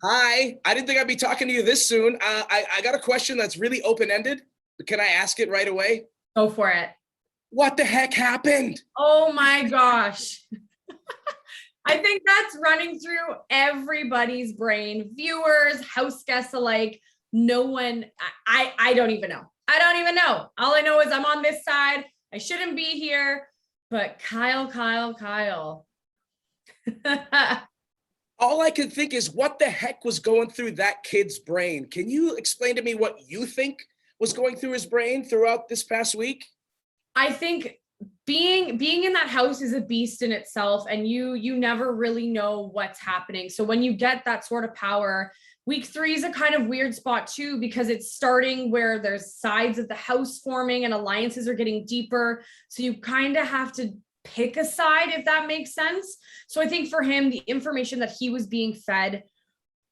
Hi, I didn't think I'd be talking to you this soon. I got a question that's really open-ended. Can I ask it right away? Go for it. What the heck happened? Oh my gosh. I think that's running through everybody's brain, viewers, house guests alike. No one, I don't even know. I don't even know. All I know is I'm on this side. I shouldn't be here. But Kyle. All I can think is what the heck was going through that kid's brain? Can you explain to me what you think was going through his brain throughout this past week? I think being in that house is a beast in itself, and you never really know what's happening. So when you get that sort of power, week 3 is a kind of weird spot too, because it's starting where there's sides of the house forming and alliances are getting deeper. So you kind of have to pick a side, if that makes sense. So I think for him, the information that he was being fed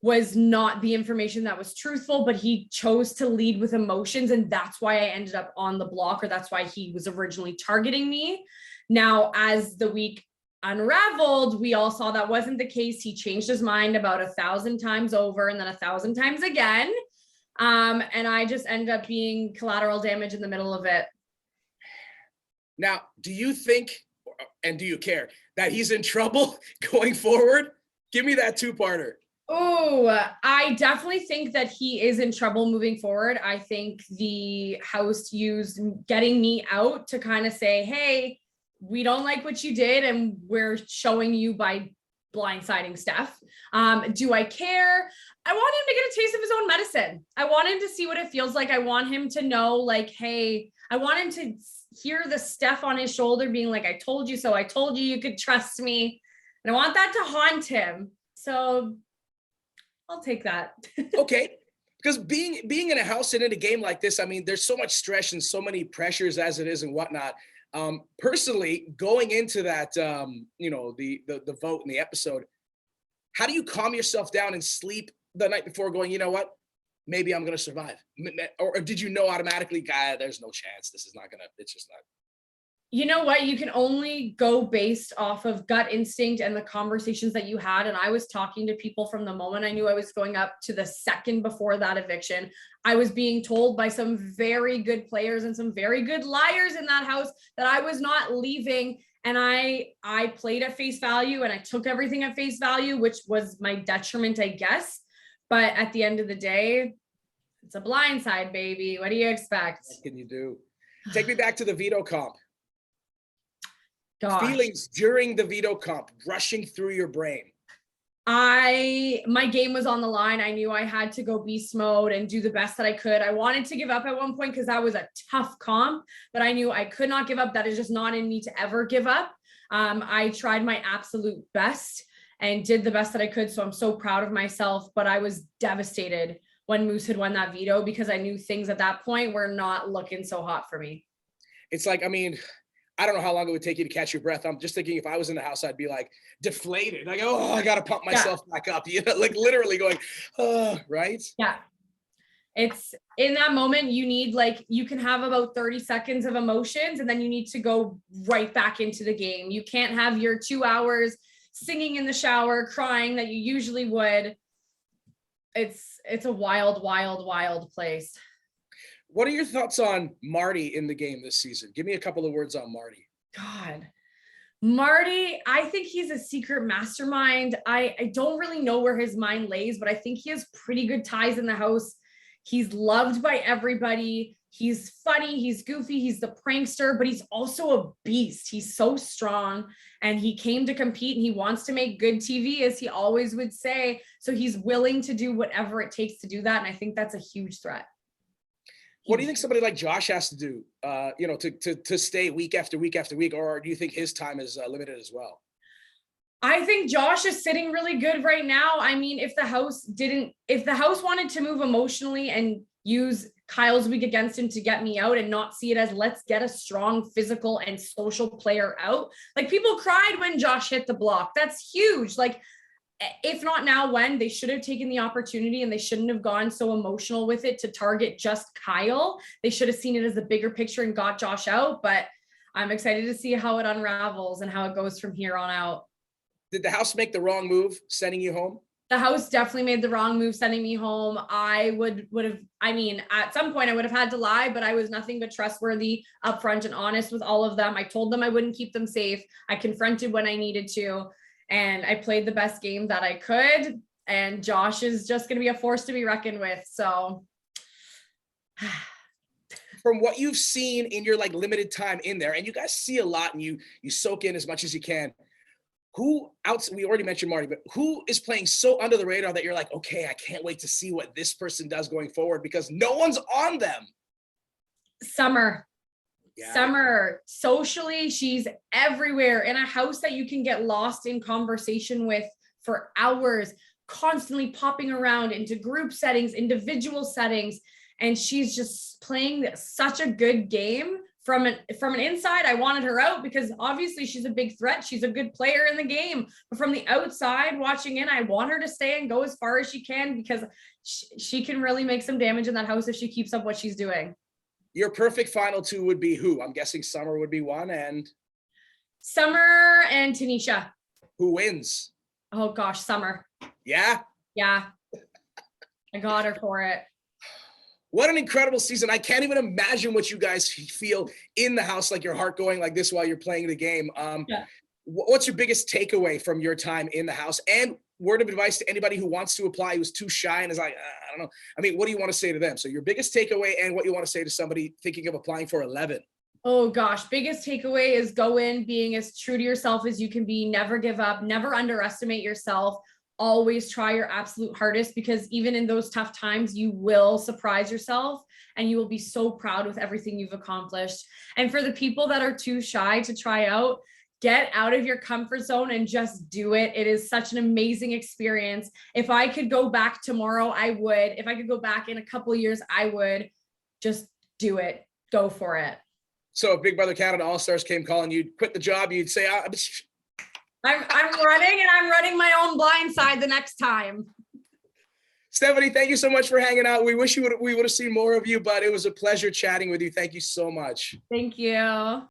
was not the information that was truthful, but he chose to lead with emotions. And that's why I ended up on the block, or that's why he was originally targeting me. Now, as the week unraveled, we all saw that wasn't the case. He changed his mind about 1,000 times over and then 1,000 times again. And I just ended up being collateral damage in the middle of it. Now, do you think, and do you care, that he's in trouble going forward? Give me that two-parter. Oh, I definitely think that he is in trouble moving forward. I think the house used getting me out to kind of say, hey, we don't like what you did, and we're showing you by blindsiding Steph. Do I care? I want him to get a taste of his own medicine. I want him to see what it feels like. I want him to know, like, hey, I want him to hear the Steph on his shoulder being like, I told you so. I told you you could trust me. And I want that to haunt him. So I'll take that. Okay. Because being in a house and in a game like this, I mean, there's so much stress and so many pressures as it is and whatnot. Personally, going into that, the vote in the episode, how do you calm yourself down and sleep the night before going, you know what, maybe I'm going to survive? Or did you know automatically, guy, there's no chance. This is not going to, it's just not. You know what? You can only go based off of gut instinct and the conversations that you had. And I was talking to people from the moment I knew I was going up to the second before that eviction. I was being told by some very good players and some very good liars in that house that I was not leaving. And I played at face value, and I took everything at face value, which was my detriment, I guess. But at the end of the day, it's a blindside, baby. What do you expect? What can you do? Take me back to the veto comp. Gosh. Feelings during the veto comp rushing through your brain. My game was on the line. I knew I had to go beast mode and do the best that I could. I wanted to give up at one point because that was a tough comp, but I knew I could not give up. That is just not in me to ever give up. I tried my absolute best and did the best that I could. So I'm so proud of myself, but I was devastated when Moose had won that veto because I knew things at that point were not looking so hot for me. It's like, I mean, I don't know how long it would take you to catch your breath. I'm just thinking if I was in the house, I'd be like deflated. Like, oh, I got to pump myself back up. You know, like literally going, oh, right? Yeah. It's in that moment, you need, like, you can have about 30 seconds of emotions and then you need to go right back into the game. You can't have your 2 hours singing in the shower, crying that you usually would. It's a wild, wild, wild place. What are your thoughts on Marty in the game this season? Give me a couple of words on Marty. God, Marty, I think he's a secret mastermind. I don't really know where his mind lays, but I think he has pretty good ties in the house. He's loved by everybody. He's funny, he's goofy, he's the prankster, but he's also a beast. He's so strong, and he came to compete, and he wants to make good TV, as he always would say. So he's willing to do whatever it takes to do that. And I think that's a huge threat. What do you think somebody like Josh has to do, to stay week after week after week, or do you think his time is limited as well? I think Josh is sitting really good right now. I mean, if the house wanted to move emotionally and use Kyle's week against him to get me out and not see it as let's get a strong physical and social player out. Like, people cried when Josh hit the block. That's huge. Like, if not now, when? They should have taken the opportunity, and they shouldn't have gone so emotional with it to target just Kyle. They should have seen it as the bigger picture and got Josh out. But I'm excited to see how it unravels and how it goes from here on out. Did the house make the wrong move sending you home? The house definitely made the wrong move sending me home. I would have, I mean, at some point I would have had to lie, but I was nothing but trustworthy, upfront and honest with all of them. I told them I wouldn't keep them safe. I confronted when I needed to, and I played the best game that I could. And Josh is just going to be a force to be reckoned with. So from what you've seen in your like limited time in there, and you guys see a lot and you soak in as much as you can, who else, we already mentioned Marty, but who is playing so under the radar that you're like, okay, I can't wait to see what this person does going forward because no one's on them? Summer. Yeah. Summer, socially, she's everywhere, in a house that you can get lost in conversation with for hours, constantly popping around into group settings, individual settings. And she's just playing such a good game. From an inside, I wanted her out because obviously she's a big threat. She's a good player in the game. But from the outside watching in, I want her to stay and go as far as she can because she can really make some damage in that house if she keeps up what she's doing. Your perfect final two would be who? I'm guessing Summer would be one, and Summer and Tanisha. Who wins? Oh gosh, Summer. Yeah? Yeah. I got her for it. What an incredible season. I can't even imagine what you guys feel in the house, like your heart going like this while you're playing the game. Yeah. What's your biggest takeaway from your time in the house? And word of advice to anybody who wants to apply, who's too shy and is like, I don't know. I mean, what do you want to say to them? So your biggest takeaway and what you want to say to somebody thinking of applying for 11. Oh gosh, biggest takeaway is go in being as true to yourself as you can be. Never give up, never underestimate yourself. Always try your absolute hardest because even in those tough times, you will surprise yourself and you will be so proud with everything you've accomplished. And for the people that are too shy to try out, get out of your comfort zone and just do it. It is such an amazing experience. If I could go back tomorrow, I would. If I could go back in a couple of years, I would. Just do it. Go for it. So if Big Brother Canada All-Stars came calling, you'd quit the job, you'd say, I'm running, and I'm running my own blind side the next time. Stephanie, thank you so much for hanging out. We wish we would have seen more of you, but it was a pleasure chatting with you. Thank you so much. Thank you.